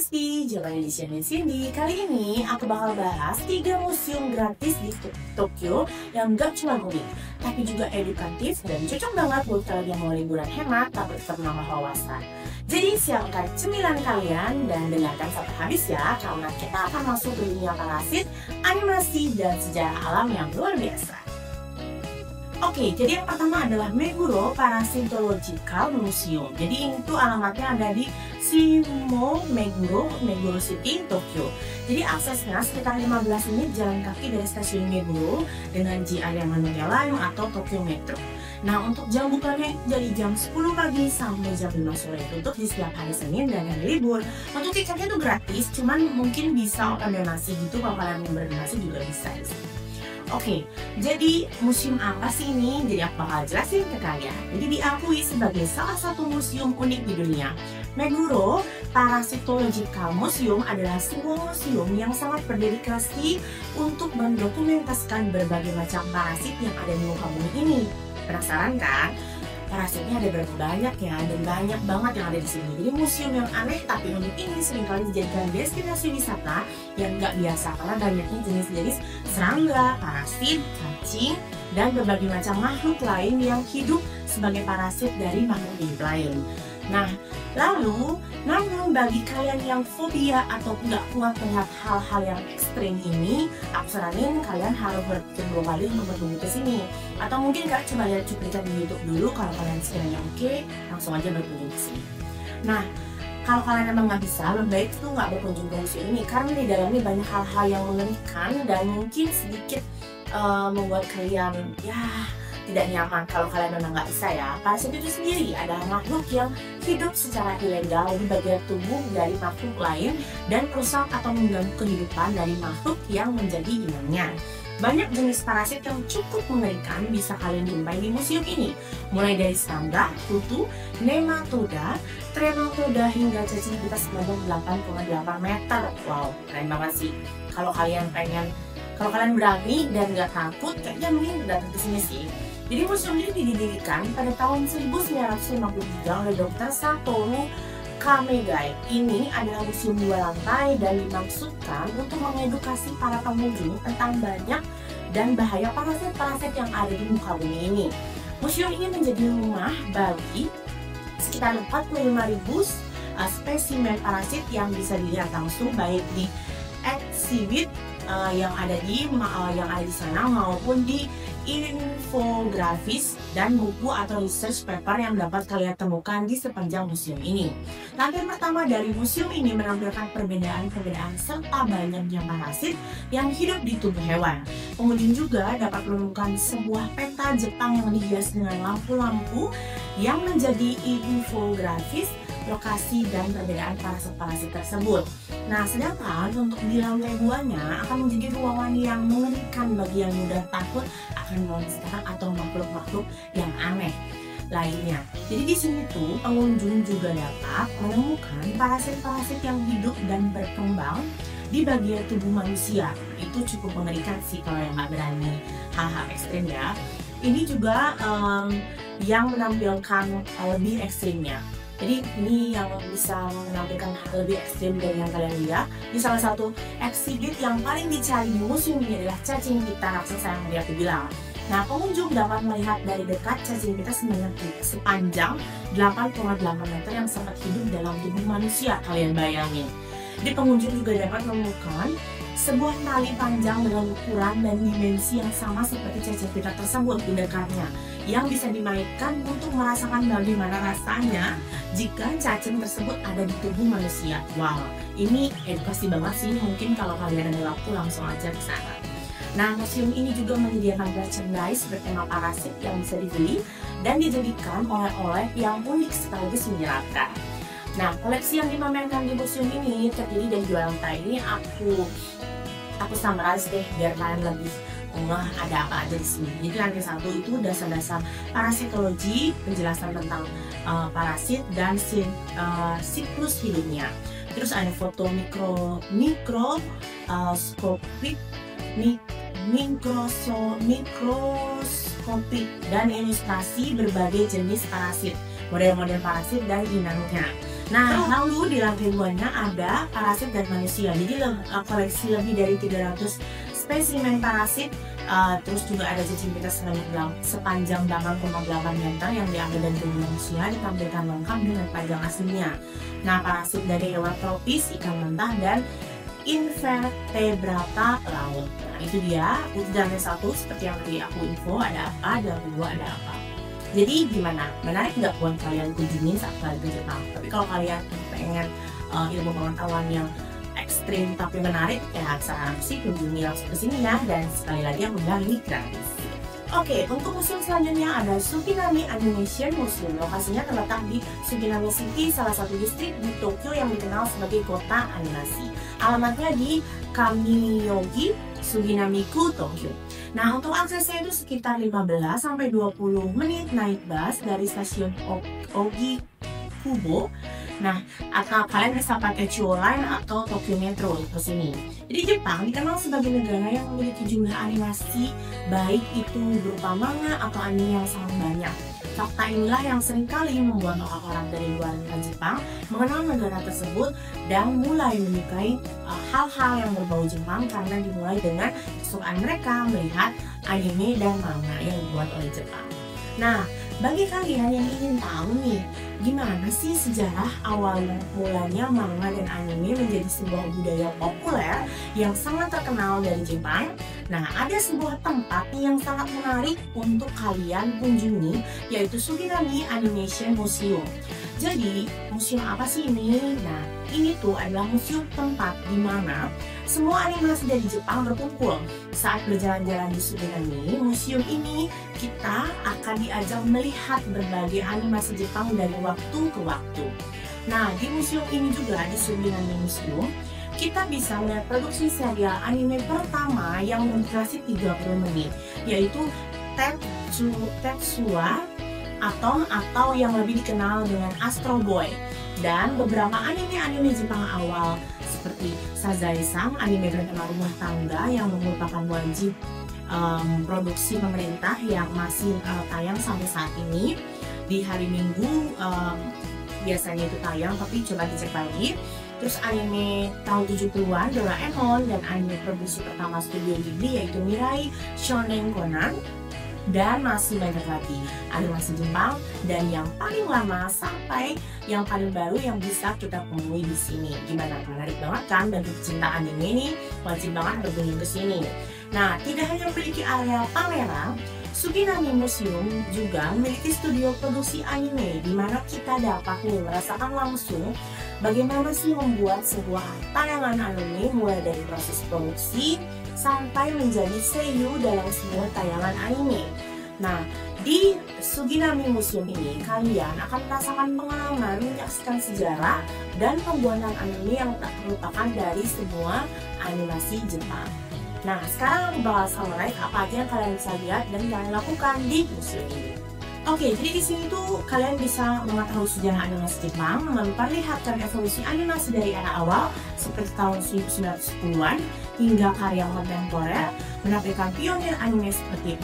Besti, jawaban edition di sini. Kali ini aku bakal bahas 3 museum gratis di Tokyo yang gak cuma unik, tapi juga edukatif dan cocok banget buat kalian yang mau liburan hemat tapi tetap menambah wawasan. Jadi siapkan cemilan kalian dan dengarkan sampai habis ya, karena kita akan masuk ke dunia parasit, animasi, dan sejarah alam yang luar biasa. Oke, jadi yang pertama adalah Meguro Parasitological Museum. Jadi ini tuh alamatnya ada di Shimo Meguro City, Tokyo. Jadi aksesnya sekitar 15 menit jalan kaki dari stasiun Meguro dengan JR yang Manaya Line atau Tokyo Metro. Nah, untuk jam bukanya dari jam 10 pagi sampai jam 5 sore, tutup di setiap hari Senin dan hari libur. Untuk tiketnya itu gratis, cuman mungkin bisa open donasi gitu, kalau kalian mau berdonasi juga bisa di sini. Oke, jadi museum apa sih ini? Jadi aku bakal jelasin ke kalian. Jadi diakui sebagai salah satu museum unik di dunia. Meguro Parasitological Museum adalah sebuah museum yang sangat berdedikasi untuk mendokumentasikan berbagai macam parasit yang ada di muka bumi ini. Penasaran kan? Parasitnya ada berapa banyak ya, dan banyak banget yang ada di sini. Jadi museum yang aneh tapi unik ini seringkali dijadikan destinasi wisata yang nggak biasa karena banyaknya jenis-jenis serangga, parasit, cacing, dan berbagai macam makhluk lain yang hidup sebagai parasit dari makhluk hidup lain. Nah, namun bagi kalian yang fobia atau nggak kuat melihat hal-hal yang ekstrim ini, aku saranin kalian harus berpikir 2 kali untuk berkunjung ke sini. Atau mungkin kalian coba lihat cuplikan di YouTube dulu, kalau kalian sekiranya oke, langsung aja berkunjung ke sini. Nah, kalau kalian emang nggak bisa, lebih baik tuh nggak berkunjung ke museum ini karena di dalamnya banyak hal-hal yang mengerikan dan mungkin sedikit membuat kalian tidak nyaman kalau kalian memang nggak bisa ya. Parasit itu sendiri adalah makhluk yang hidup secara ilegal di bagian tubuh dari makhluk lain dan rusak atau mengganggu kehidupan dari makhluk yang menjadi inangnya. Banyak jenis parasit yang cukup mengerikan bisa kalian jumpai di museum ini, mulai dari serangga, kutu, nematoda, trematoda hingga cacing pita sepanjang 8,8 meter. Wow, keren banget sih. Kalau kalian berani dan nggak takut, kayaknya mending datang ke sini sih. Jadi museum ini didirikan pada tahun 1953 oleh Dr. Satoru Kamegai. Ini adalah museum 2 lantai dan dimaksudkan untuk mengedukasi para pengunjung tentang banyak dan bahaya parasit-parasit yang ada di muka bumi ini. Museum ini menjadi rumah bagi sekitar 45.000 spesimen parasit yang bisa dilihat langsung baik di exhibit yang ada di sana maupun di infografis dan buku atau research paper yang dapat kalian temukan di sepanjang museum ini. Lantai pertama dari museum ini menampilkan perbedaan-perbedaan serta banyaknya parasit yang hidup di tubuh hewan. Pengunjung juga dapat menemukan sebuah peta Jepang yang dihias dengan lampu-lampu yang menjadi infografis lokasi dan perbedaan parasit-parasit tersebut. Nah, sedangkan untuk di lantai 2-nya akan menjadi ruangan yang mengerikan bagi yang mudah takut akan monster atau makhluk-makhluk yang aneh lainnya. Jadi di sini tuh pengunjung juga dapat menemukan parasit-parasit yang hidup dan berkembang di bagian tubuh manusia. Itu cukup mengerikan sih kalau yang nggak berani hal-hal ekstrim ya. Ini juga yang menampilkan lebih ekstrimnya. Jadi ini yang bisa menampilkan hal lebih ekstrim dari yang kalian lihat. Di salah satu exhibit yang paling dicari di museum ini adalah cacing pita raksasa yang tadi aku bilang. Nah, pengunjung dapat melihat dari dekat cacing pita sepanjang 8,8 meter yang sempat hidup dalam tubuh manusia. Kalian bayangin. Di pengunjung juga dapat menemukan sebuah tali panjang dengan ukuran dan dimensi yang sama seperti cacing pita tersebut di dekatnya, yang bisa dimainkan untuk merasakan bagaimana rasanya jika cacing tersebut ada di tubuh manusia. Wow, ini edukasi banget sih. Mungkin kalau kalian ada waktu langsung aja ke sana. Nah, museum ini juga menyediakan merchandise bertema parasit yang bisa dibeli dan dijadikan oleh-oleh yang unik sekaligus menyeramkan. Nah, koleksi yang dipamerkan di museum ini terdiri dari 2 lantai. Ini aku summarize deh biar kalian lebih ada apa aja di sini. Jadi lantai 1 itu dasar-dasar parasitologi, penjelasan tentang parasit dan siklus hidupnya. Terus ada foto mikroskopik dan ilustrasi berbagai jenis parasit, model-model parasit dan inangnya. Nah, lalu di lantai 2-nya ada parasit dan manusia. Jadi koleksi lebih dari 300 spesimen parasit. Terus juga ada cacing pita sepanjang 8,8 meter yang diambil dari tubuh manusia, ditampilkan lengkap dengan panjang aslinya. Nah, parasit dari hewan tropis, ikan mentah, dan invertebrata laut. Nah, itu dia ujian satu seperti yang tadi aku info, ada apa, ada dua, ada apa. Jadi gimana? Menarik nggak buat kalian kunjungin saat kalian ke Jepang? Tapi kalau kalian pengen ilmu pengetahuan yang ekstrim tapi menarik, ya saran sih kunjungi langsung ke sini ya. Dan sekali lagi aku bilang ini gratis. Oke, untuk museum selanjutnya ada Suginami Animation Museum. Lokasinya terletak di Suginami City, salah satu distrik di Tokyo yang dikenal sebagai kota animasi. Alamatnya di Kamiyogi, Suginami-ku, Tokyo. Nah, untuk aksesnya itu sekitar 15-20 menit naik bus dari stasiun Ogikubo. Nah, atau kalian bisa pakai Chuo Line atau Tokyo Metro ke sini. Jadi Jepang dikenal sebagai negara yang memiliki jumlah animasi baik itu berupa manga atau anime yang sangat banyak. Fakta inilah yang seringkali membuat orang-orang dari luar negara Jepang mengenal negara tersebut dan mulai menyukai hal-hal yang berbau Jepang karena dimulai dengan kesukaan mereka melihat anime dan manga yang dibuat oleh Jepang. Nah, bagi kalian yang ingin tahu nih, gimana sih sejarah awal mulanya manga dan anime menjadi sebuah budaya populer yang sangat terkenal dari Jepang? Nah, ada sebuah tempat yang sangat menarik untuk kalian kunjungi, yaitu Suginami Animation Museum. Jadi, museum apa sih ini? Nah, ini tuh adalah museum tempat di mana semua animasi dari Jepang berkumpul. Saat berjalan-jalan di Suginami Museum ini, kita akan diajak melihat berbagai animasi Jepang dari waktu ke waktu. Nah, di museum ini juga, di Suginami Museum, kita bisa melihat produksi serial anime pertama yang berdurasi 30 menit, yaitu Tetsuya atau yang lebih dikenal dengan Astro Boy, dan beberapa anime Jepang awal seperti Sazae-san, anime bertema rumah tangga yang merupakan wajib produksi pemerintah yang masih tayang sampai saat ini. Di hari Minggu biasanya itu tayang, tapi coba dicek lagi. Terus anime tahun 70-an Doraemon, dan anime produksi pertama Studio Ghibli yaitu Mirai Shonen Conan, dan masih banyak lagi animasi Jepang, dan yang paling lama sampai yang paling baru yang bisa kita temui di sini. Gimana, menarik banget kan? Bagi pecinta anime ini wajib banget berkunjung ke sini. Nah, tidak hanya memiliki area pameran, Suginami Museum juga memiliki studio produksi anime di mana kita dapat merasakan langsung bagaimana sih membuat sebuah tayangan anime mulai dari proses produksi sampai menjadi seiyuu dalam sebuah tayangan anime. Nah, di Suginami Museum ini kalian akan merasakan pengalaman menyaksikan sejarah dan pembuatan anime yang tak terlupakan dari semua animasi Jepang. Nah, sekarang aku bakal summarize apa aja yang kalian bisa lihat dan kalian lakukan di museum ini. Oke, jadi di sini tuh kalian bisa mengetahui sejarah animasi Jepang, memperlihatkan evolusi animasi dari era awal seperti tahun 1910-an hingga karya kontemporer, menampilkan pionir anime seperti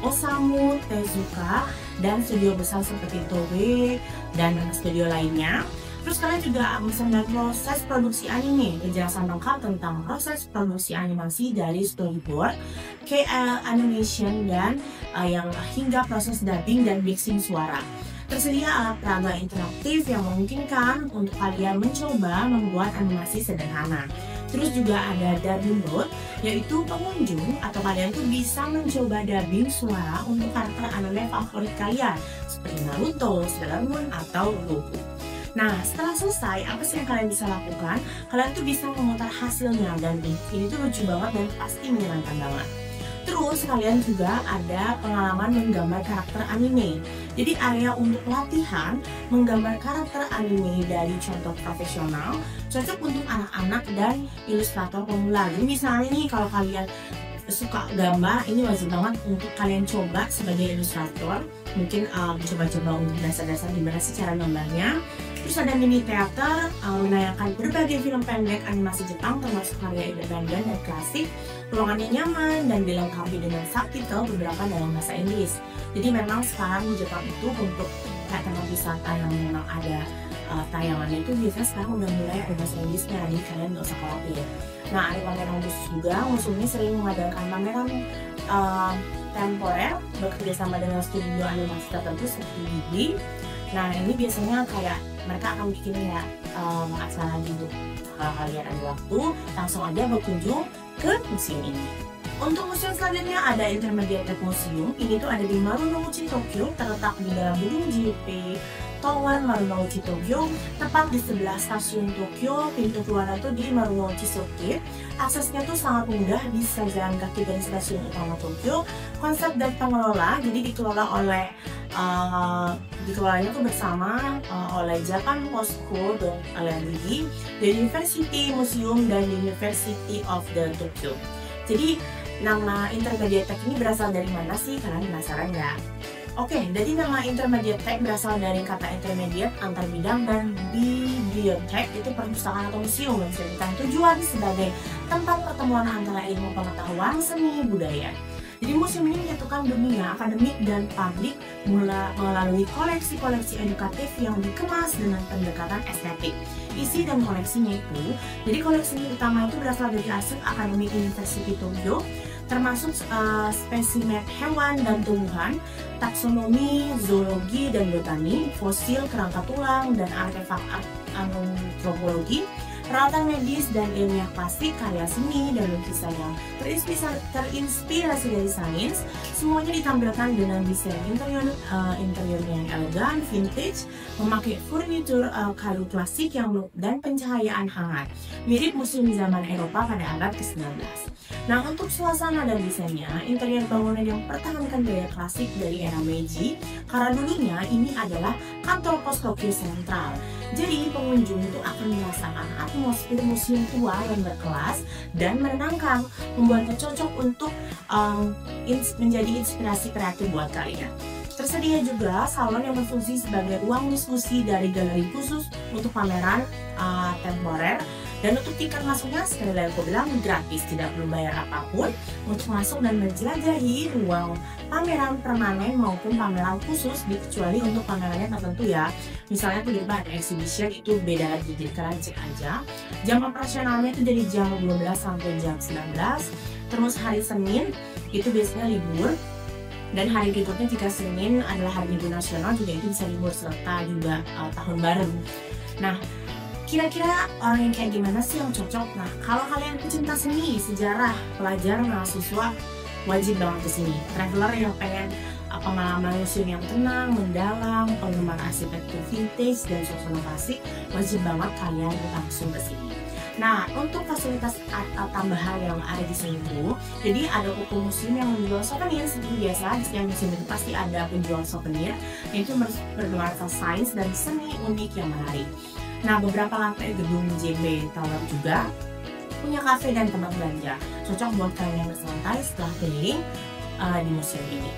Osamu Tezuka dan studio besar seperti Toei dan studio lainnya. Terus kalian juga bisa melihat proses produksi anime, penjelasan lengkap tentang proses produksi animasi dari storyboard, KL animation, dan yang hingga proses dubbing dan mixing suara. Tersedia alat peraga interaktif yang memungkinkan untuk kalian mencoba membuat animasi sederhana. Terus juga ada dubbing booth, yaitu pengunjung atau kalian tuh bisa mencoba dubbing suara untuk karakter anime favorit kalian seperti Naruto, Sailor Moon, atau Goku. Nah, setelah selesai, apa sih yang kalian bisa lakukan? Kalian tuh bisa memutar hasilnya, dan ini tuh lucu banget dan pasti menyenangkan banget. Terus kalian juga ada pengalaman menggambar karakter anime. Jadi area untuk latihan menggambar karakter anime dari contoh profesional, cocok untuk anak-anak dan ilustrator pemula. Jadi misalnya nih, kalau kalian suka gambar, ini wajib banget untuk kalian coba sebagai ilustrator. Mungkin coba-coba untuk dasar-dasar gimana sih cara gambarnya. Terus ada mini teater, menayangkan berbagai film pendek animasi Jepang termasuk karya independen dan klasik. Ruangannya nyaman dan dilengkapi dengan subtitle beberapa dalam bahasa Inggris. Jadi memang sekarang di Jepang itu untuk tempat wisata yang memang ada tayangannya itu biasanya sekarang udah mulai ada bahasa Inggrisnya, jadi kalian nggak usah khawatir. Nah, ada pameran khusus juga, museumnya sering mengadakan pameran temporer bekerjasama dengan studio animasi tertentu seperti Ghibli. Nah, ini biasanya kayak mereka akan bikin ya acara gitu. Kalau kalian ada waktu, langsung aja berkunjung ke museum ini. Untuk museum selanjutnya ada Intermediate Museum. Ini tuh ada di Marunouchi, Tokyo, terletak di dalam gedung JP Tower Marunouchi, Tokyo, tepat di sebelah stasiun Tokyo. Pintu keluar itu di Marunouchi Circuit. Aksesnya tuh sangat mudah, bisa jalan kaki dari stasiun utama Tokyo. Konsep dan pengelola, jadi dikelolanya tuh bersama oleh Japan Post Co. dan LND, The University Museum dan University of the Tokyo. Jadi nama Intermediate ini berasal dari mana sih? Kalian penasaran nggak? Oke, jadi nama Intermediate berasal dari kata intermediate antar bidang dan bibliothek itu perpustakaan atau museum yang disebutkan tujuan sebagai tempat pertemuan antara ilmu pengetahuan, seni, budaya. Jadi museum ini menyatukan dunia akademik dan publik melalui koleksi-koleksi edukatif yang dikemas dengan pendekatan estetik. Isi dan koleksinya itu, jadi koleksi utama itu berasal dari arsip Akademik University Tokyo, termasuk spesimen hewan dan tumbuhan, taksonomi, zoologi dan botani, fosil, kerangka tulang, dan artefak antropologi, peralatan medis dan ilmiah plastik, karya seni dan lukisan yang terinspirasi dari sains. Semuanya ditampilkan dengan desain interiornya yang elegan, vintage, memakai furnitur kayu klasik dan pencahayaan hangat, mirip museum zaman Eropa pada abad ke-19. Nah, untuk suasana dan desainnya, interior bangunan yang pertahankan gaya klasik dari era Meiji, karena dulunya ini adalah kantor pos Tokyo Sentral. Jadi pengunjung itu akan merasakan atmosfer museum tua yang berkelas dan menenangkan, membuatnya cocok untuk menjadi inspirasi kreatif buat kalian. Tersedia juga salon yang berfungsi sebagai ruang diskusi dari galeri khusus untuk pameran temporer. Dan untuk tiket masuknya, sekali lagi aku bilang gratis, tidak perlu bayar apapun untuk masuk dan menjelajahi ruang pameran permanen maupun pameran khusus, kecuali untuk pamerannya tertentu ya. Misalnya tuh di depan ada exhibition, itu beda lagi, jadi kalian cek aja. Jam operasionalnya itu dari jam 12 sampai jam 19. Terus hari Senin itu biasanya libur. Dan hari berikutnya jika Senin adalah hari libur nasional juga itu bisa libur serta juga tahun baru. Nah, kira-kira orang yang kayak gimana sih yang cocok? Nah, kalau kalian pecinta seni, sejarah, pelajar, mahasiswa, wajib banget kesini. Traveler yang pengen pengalaman museum yang tenang, mendalam, penggemar arsitektur vintage dan suasana klasik, wajib banget kalian langsung kesini. Nah, untuk fasilitas tambahan yang ada di sini tuh, jadi ada buku museum yang menjual souvenir seperti biasa. Di setiap museum itu pasti ada penjual souvenir, yaitu bernuansa sains dan seni unik yang menarik. Nah, beberapa lantai gedung JB Tower juga punya kafe dan tempat belanja, cocok buat kalian yang bersantai setelah keliling di museum ini.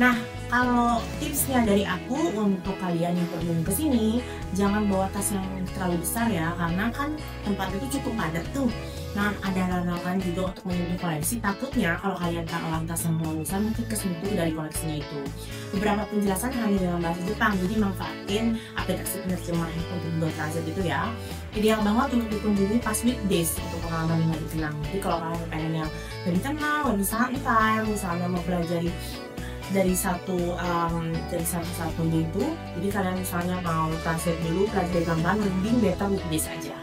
Nah, kalau tipsnya dari aku untuk kalian yang berkunjung ke sini, jangan bawa tas yang terlalu besar ya, karena kan tempat itu cukup padat tuh. Nah, ada larangan juga untuk mengunjungi koleksi. Takutnya kalau kalian taruh tas yang terlalu besar, mungkin kesentuh dari koleksinya itu. Beberapa penjelasan hanya dalam bahasa Jepang, jadi manfaatin aplikasi penerjemah untuk Google Translate gitu ya. Ideal banget untuk dikunjungi pas weekdays untuk pengalaman yang lebih tenang. Jadi kalau kalian pengen yang lebih tenang, lebih santai, misalnya mau pelajari dari satu gitu, jadi kalian misalnya mau translate dulu, pelajari gambar, mending better weekdays aja.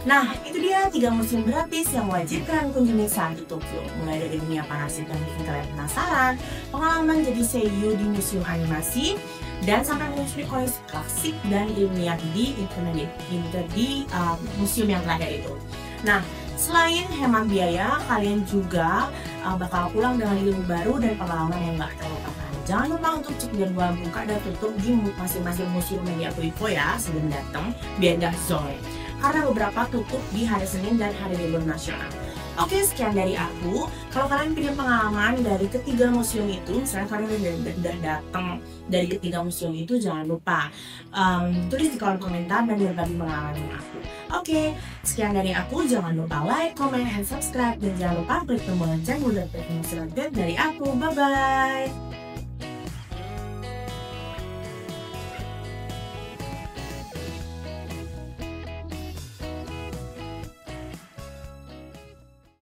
Nah, itu dia 3 museum gratis yang wajib kalian kunjungi saat di Tokyo. Mulai dari dunia parasite yang bikin kalian penasaran, pengalaman jadi seiyu di museum animasi, dan sampai menyusuri koleksi klasik dan ilmiah di museum yang terakhir itu. Nah, selain hemat biaya, kalian juga bakal pulang dengan ilmu baru dan pengalaman yang gak terlupakan. Jangan lupa untuk cek jadwal buka dan tutup di masing-masing museum yang aku info ya sebelum datang, biar gak zonk. Karena beberapa tutup di hari Senin dan hari libur nasional. Oke, sekian dari aku. Kalau kalian punya pengalaman dari ketiga museum itu, misalnya kalian udah datang dari ketiga museum itu, jangan lupa tulis di kolom komentar dan berbagi pengalaman dengan aku. Oke, sekian dari aku. Jangan lupa like, comment, and subscribe. Dan jangan lupa klik tombol lonceng buat dapat informasi update dari aku. Bye-bye!